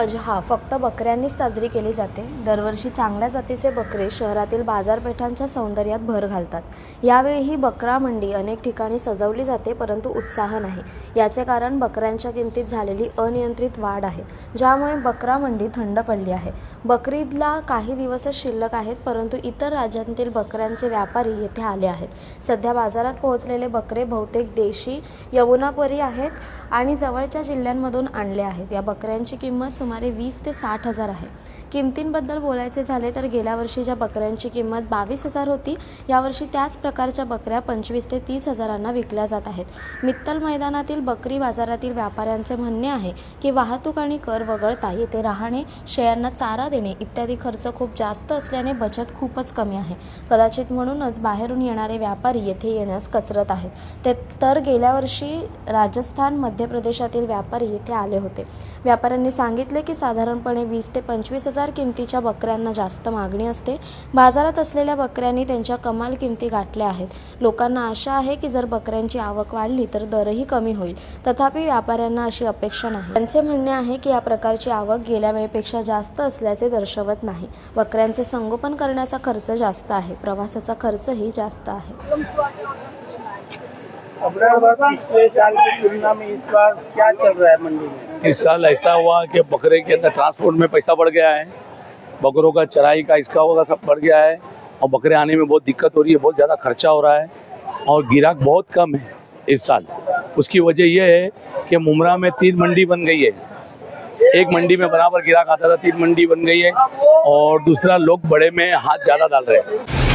अजहा फक्त बकऱ्यांनीच साजरी केली जाते। दरवर्षी चांगल्या जातीचे बकरे शहरातील बाजारपेठांच्या सौंदर्यात भर घालतात। यावेळीही बकरा मंडी अनेक ठिकाणी सजवली जाते, परंतु उत्साह नाही। याचे कारण बकऱ्यांच्या किमतीत झालेली अनियंत्रित वाढ आहे, ज्यामुळे बकरा मंडी थंड पडली आहे। बकरीदला काही दिवसच शिल्लक आहेत, परंतु इतर राज्यांतील बकऱ्यांचे व्यापारी येथे आले आहेत। सध्या बाजारात पोहोचलेले बकरे बहुतेक देशी यमुनापरी आहेत आणि जवळच्या जिल्ह्यांमधून आणले आहेत। या बकऱ्यांची किंमत सुमारे 20 ते 60 हजार आहे। किमतींबद्दल बोलायचे झाले तर गेल्या वर्षी ज्या बकऱ्यांची किंमत 22,000 होती, यावर्षी त्याच प्रकारच्या बकऱ्या 25 ते 30 हजारांना विकल्या जात आहेत। मित्तल मैदानातील बकरी बाजारातील व्यापाऱ्यांचे म्हणणे आहे की वाहतूक आणि कर वगळता येथे राहणे, शेळ्यांना चारा देणे इत्यादी खर्च खूप जास्त असल्याने बचत खूपच कमी आहे। कदाचित म्हणूनच बाहेरून येणारे व्यापारी येथे येण्यास कचरत आहेत। तर गेल्या वर्षी राजस्थान, मध्य प्रदेशातील व्यापारी येथे आले होते। व्यापाऱ्यांनी सांगितले की साधारणपणे 20 ते 25 हजार किमतीच्या बकऱ्यांना जास्त मागणी असते। बाजारात असलेल्या बकऱ्यांनी त्यांच्या कमाल किमती गाठल्या आहेत। लोकांना आशा आहे की जर बकऱ्यांची आवक वाढली तर दरही कमी होईल, तथापि व्यापाऱ्यांना अशी अपेक्षा नाही। त्यांचे म्हणणे आहे की या प्रकारची आवक गेल्या वेळेपेक्षा जास्त असल्याचे दर्शवत नाही। बकऱ्यांचे संगोपन करण्याचा खर्च जास्त आहे, प्रवासाचा खर्चही जास्त आहे। पिछले साल की तुलना में इस बार क्या चल रहा है मंडी में? इस साल ऐसा हुआ कि बकरे के अंदर ट्रांसपोर्ट में पैसा बढ़ गया है, बकरों का चराई का इसका होगा सब बढ़ गया है और बकरे आने में बहुत दिक्कत हो रही है, बहुत ज़्यादा खर्चा हो रहा है और गिराक बहुत कम है इस साल। उसकी वजह यह है कि मुमरा में 3 मंडी बन गई है। एक मंडी में बराबर गिराक आता था, 3 मंडी बन गई है और दूसरा लोग बड़े में हाथ ज़्यादा डाल रहे हैं।